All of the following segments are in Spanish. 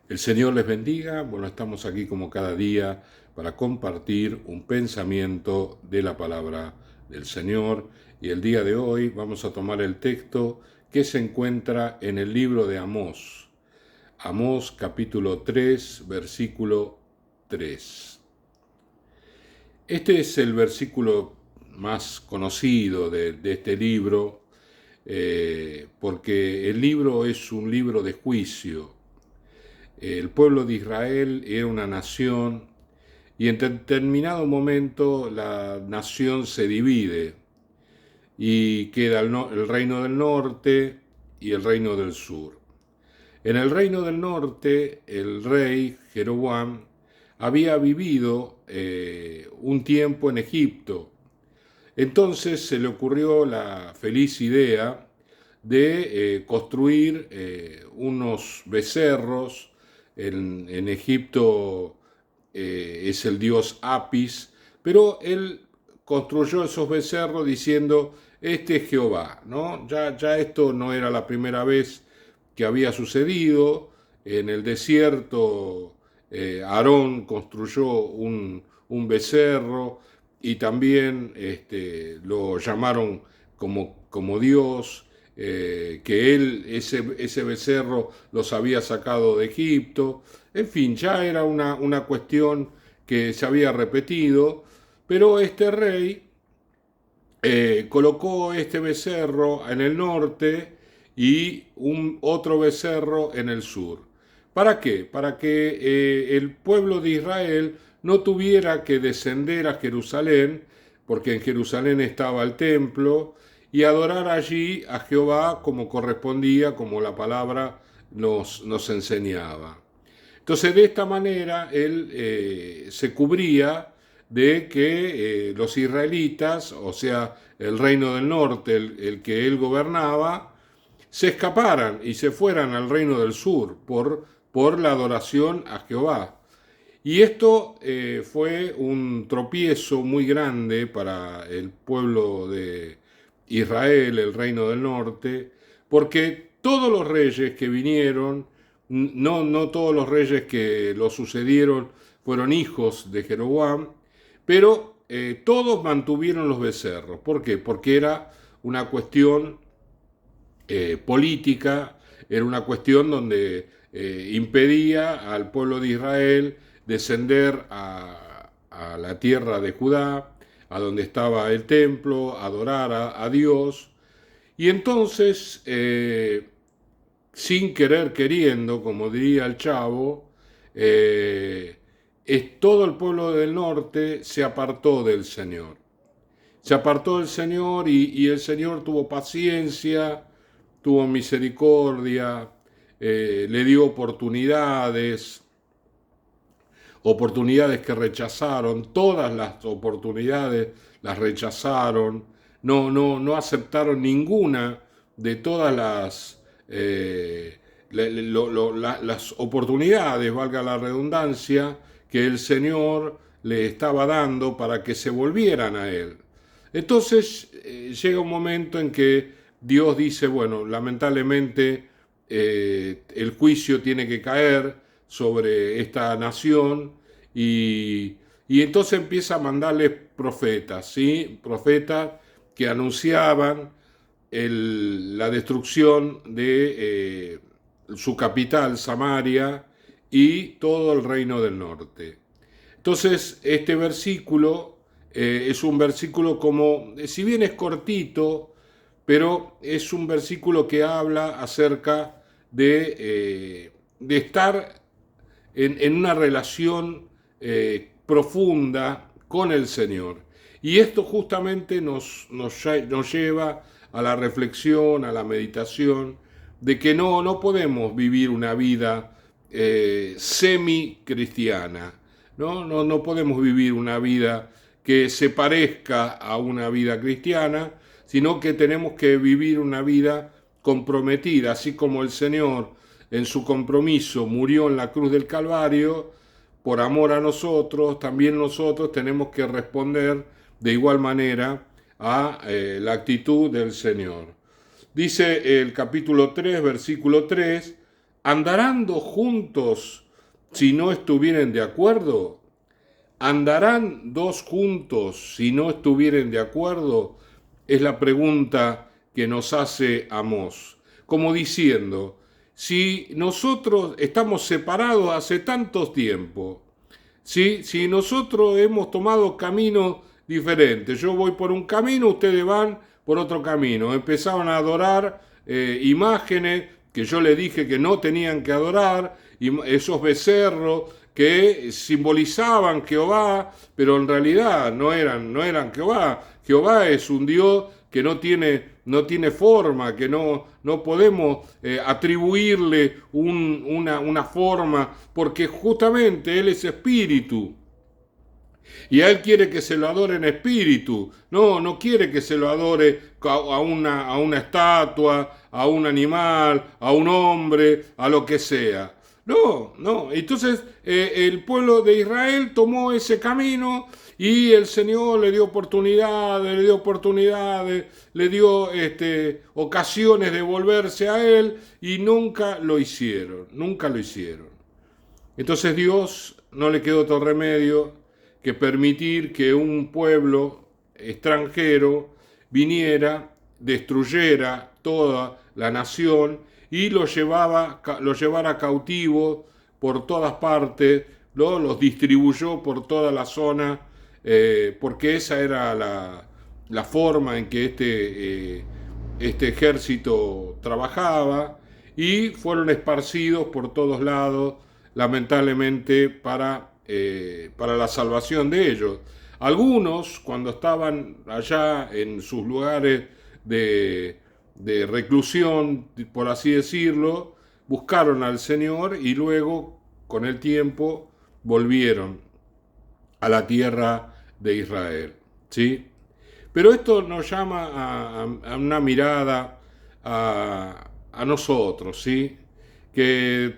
El Señor les bendiga. Bueno, estamos aquí como cada día para compartir un pensamiento de la palabra del Señor. Y el día de hoy vamos a tomar el texto que se encuentra en el libro de Amós. Amós capítulo 3, versículo 3. Este es el versículo más conocido de este libro, porque el libro es un libro de juicio. El pueblo de Israel era una nación y en determinado momento la nación se divide y queda el reino del norte y el reino del sur. En el reino del norte, el rey Jeroboam había vivido un tiempo en Egipto. Entonces se le ocurrió la feliz idea de construir unos becerros. En Egipto es el dios Apis, pero él construyó esos becerros diciendo, este es Jehová, ¿no? Ya esto no era la primera vez que había sucedido. En el desierto, Aarón construyó un becerro y también lo llamaron como Dios, que él, ese becerro, los había sacado de Egipto. En fin, ya era una cuestión que se había repetido, pero este rey colocó este becerro en el norte y otro becerro en el sur. ¿Para qué? Para que el pueblo de Israel no tuviera que descender a Jerusalén, porque en Jerusalén estaba el templo, y adorar allí a Jehová como correspondía, como la palabra nos enseñaba. Entonces, de esta manera, él se cubría de que los israelitas, o sea, el reino del norte, el que él gobernaba, se escaparan y se fueran al reino del sur por la adoración a Jehová. Y esto fue un tropiezo muy grande para el pueblo de Israel, el reino del norte, porque todos los reyes que vinieron, no todos los reyes que lo sucedieron fueron hijos de Jeroboam, pero todos mantuvieron los becerros. ¿Por qué? Porque era una cuestión política, era una cuestión donde impedía al pueblo de Israel descender a la tierra de Judá, a donde estaba el templo, adorar a Dios. Y entonces, sin querer queriendo, como diría el Chavo, todo el pueblo del norte se apartó del Señor. Se apartó del Señor y el Señor tuvo paciencia, tuvo misericordia, le dio oportunidades que rechazaron, todas las oportunidades las rechazaron, no aceptaron ninguna de todas las oportunidades, valga la redundancia, que el Señor le estaba dando para que se volvieran a Él. Entonces llega un momento en que Dios dice, bueno, lamentablemente el juicio tiene que caer sobre esta nación y entonces empieza a mandarles profetas, ¿sí? Profetas que anunciaban la destrucción de su capital, Samaria, y todo el reino del norte. Entonces, este versículo es un versículo como, si bien es cortito, pero es un versículo que habla acerca de estar en una relación profunda con el Señor. Y esto justamente nos lleva a la reflexión, a la meditación, de que no podemos vivir una vida semi-cristiana, no podemos vivir una vida que se parezca a una vida cristiana, sino que tenemos que vivir una vida comprometida, así como el Señor en su compromiso murió en la cruz del Calvario por amor a nosotros, también nosotros tenemos que responder de igual manera a la actitud del Señor. Dice el capítulo 3, versículo 3, ¿Andarán dos juntos si no estuvieren de acuerdo? ¿Andarán dos juntos si no estuvieren de acuerdo? Es la pregunta que nos hace Amós, como diciendo, si nosotros estamos separados hace tanto tiempo, ¿sí? Si nosotros hemos tomado caminos diferentes, yo voy por un camino, ustedes van por otro camino, empezaron a adorar imágenes que yo les dije que no tenían que adorar, esos becerros que simbolizaban Jehová, pero en realidad no eran Jehová. Jehová es un Dios que no tiene forma, que no podemos atribuirle una forma, porque justamente Él es espíritu. Y a Él quiere que se lo adore en espíritu. No quiere que se lo adore a una estatua, a un animal, a un hombre, a lo que sea. No. Entonces el pueblo de Israel tomó ese camino y el Señor le dio oportunidades, le dio ocasiones de volverse a Él y nunca lo hicieron. Entonces Dios no le quedó otro remedio que permitir que un pueblo extranjero viniera, destruyera toda la nación y lo llevara cautivo por todas partes, los distribuyó por toda la zona, porque esa era la forma en que este ejército trabajaba, y fueron esparcidos por todos lados, lamentablemente, para la salvación de ellos. Algunos, cuando estaban allá en sus lugares de reclusión, por así decirlo, buscaron al Señor y luego, con el tiempo, volvieron a la tierra de Israel, ¿sí? Pero esto nos llama a una mirada a nosotros, ¿sí? Que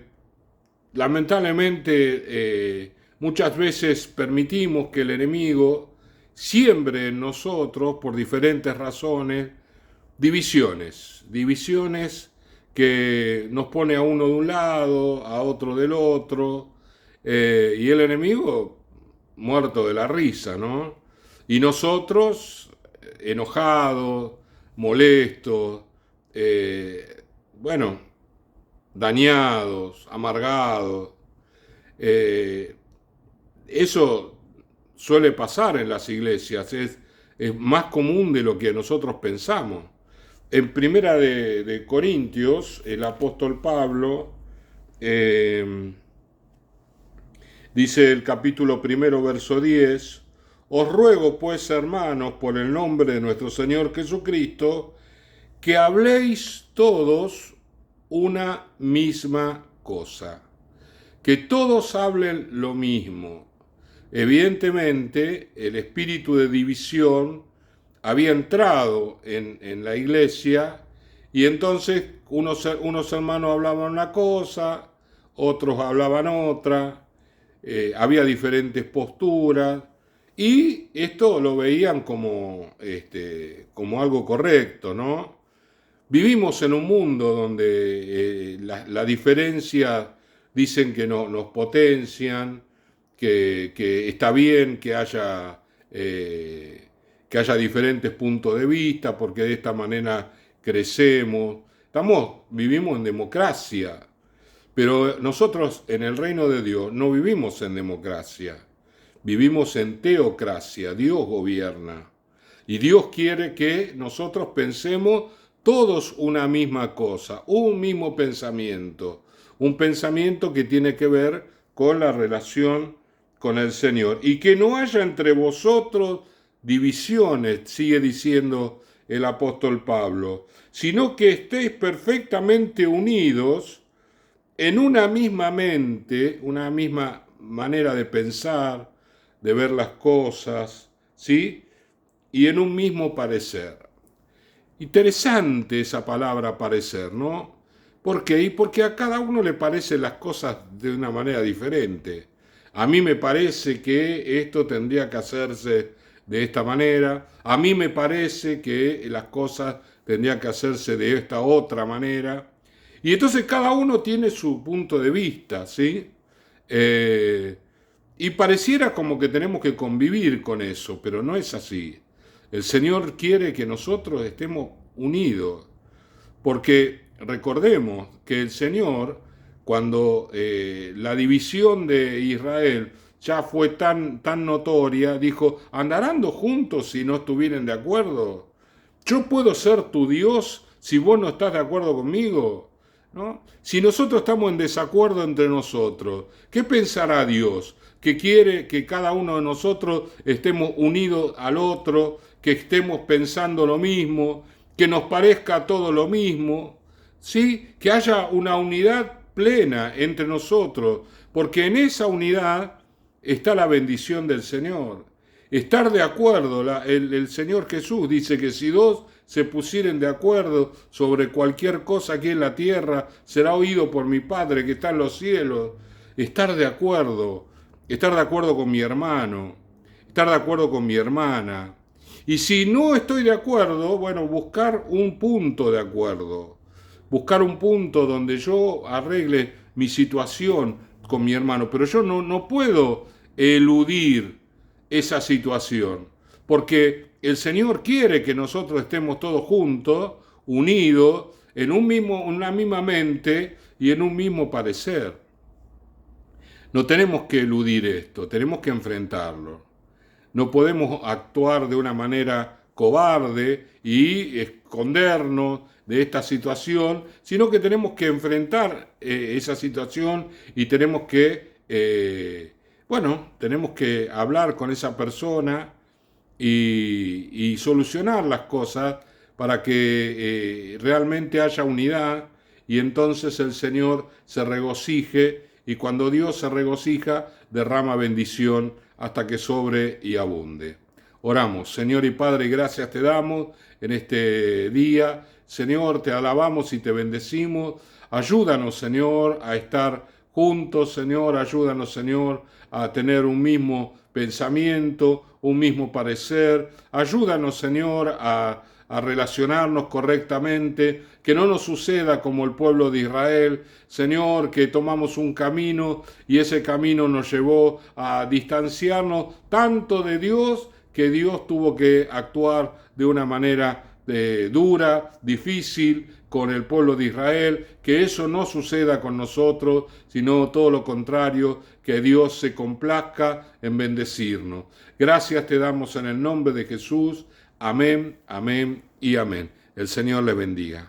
lamentablemente muchas veces permitimos que el enemigo siembre en nosotros, por diferentes razones, divisiones que nos pone a uno de un lado, a otro del otro, y el enemigo muerto de la risa, ¿no? Y nosotros enojados, molestos, bueno, dañados, amargados. Eso suele pasar en las iglesias, es más común de lo que nosotros pensamos. En Primera de Corintios, el apóstol Pablo dice el capítulo 1, verso 10, os ruego pues, hermanos, por el nombre de nuestro Señor Jesucristo, que habléis todos una misma cosa, que todos hablen lo mismo. Evidentemente, el espíritu de división había entrado en la iglesia, y entonces unos hermanos hablaban una cosa, otros hablaban otra, había diferentes posturas, y esto lo veían como algo correcto, ¿no? Vivimos en un mundo donde la diferencia dicen que nos potencian, que está bien que haya diferentes puntos de vista, porque de esta manera crecemos. Vivimos en democracia, pero nosotros en el reino de Dios no vivimos en democracia, vivimos en teocracia. Dios gobierna y Dios quiere que nosotros pensemos todos una misma cosa, un mismo pensamiento, un pensamiento que tiene que ver con la relación con el Señor, y que no haya entre vosotros divisiones, sigue diciendo el apóstol Pablo, sino que estéis perfectamente unidos en una misma mente, una misma manera de pensar, de ver las cosas, ¿sí? Y en un mismo parecer. Interesante esa palabra parecer, ¿no? ¿Por qué? Y porque a cada uno le parecen las cosas de una manera diferente. A mí me parece que esto tendría que hacerse de esta manera. A mí me parece que las cosas tendrían que hacerse de esta otra manera. Y entonces cada uno tiene su punto de vista, ¿sí? Y pareciera como que tenemos que convivir con eso, pero no es así. El Señor quiere que nosotros estemos unidos, porque recordemos que el Señor, cuando la división de Israel ya fue tan notoria, dijo, ¿andarán juntos si no estuvieran de acuerdo? ¿Yo puedo ser tu Dios si vos no estás de acuerdo conmigo? ¿No? Si nosotros estamos en desacuerdo entre nosotros, ¿qué pensará Dios? Que quiere que cada uno de nosotros estemos unidos al otro, que estemos pensando lo mismo, que nos parezca todo lo mismo, ¿sí? Que haya una unidad plena entre nosotros, porque en esa unidad está la bendición del Señor. Estar de acuerdo, el Señor Jesús dice que si dos se pusieren de acuerdo sobre cualquier cosa aquí en la tierra, será oído por mi Padre que está en los cielos. Estar de acuerdo con mi hermano, estar de acuerdo con mi hermana. Y si no estoy de acuerdo, bueno, buscar un punto de acuerdo, buscar un punto donde yo arregle mi situación con mi hermano, pero yo no puedo eludir esa situación, porque el Señor quiere que nosotros estemos todos juntos, unidos, en una misma mente y en un mismo parecer. No tenemos que eludir esto, tenemos que enfrentarlo. No podemos actuar de una manera cobarde y escondernos de esta situación, sino que tenemos que enfrentar esa situación y tenemos que, tenemos que hablar con esa persona y solucionar las cosas para que realmente haya unidad y entonces el Señor se regocije y cuando Dios se regocija derrama bendición hasta que sobre y abunde. Oramos, Señor y Padre, gracias te damos en este día. Señor, te alabamos y te bendecimos. Ayúdanos, Señor, a estar juntos, Señor. Ayúdanos, Señor, a tener un mismo pensamiento, un mismo parecer. Ayúdanos, Señor, a relacionarnos correctamente, que no nos suceda como el pueblo de Israel, Señor, que tomamos un camino y ese camino nos llevó a distanciarnos tanto de Dios que Dios tuvo que actuar de una manera dura, difícil con el pueblo de Israel, que eso no suceda con nosotros, sino todo lo contrario, que Dios se complazca en bendecirnos. Gracias te damos en el nombre de Jesús. Amén, amén y amén. El Señor le bendiga.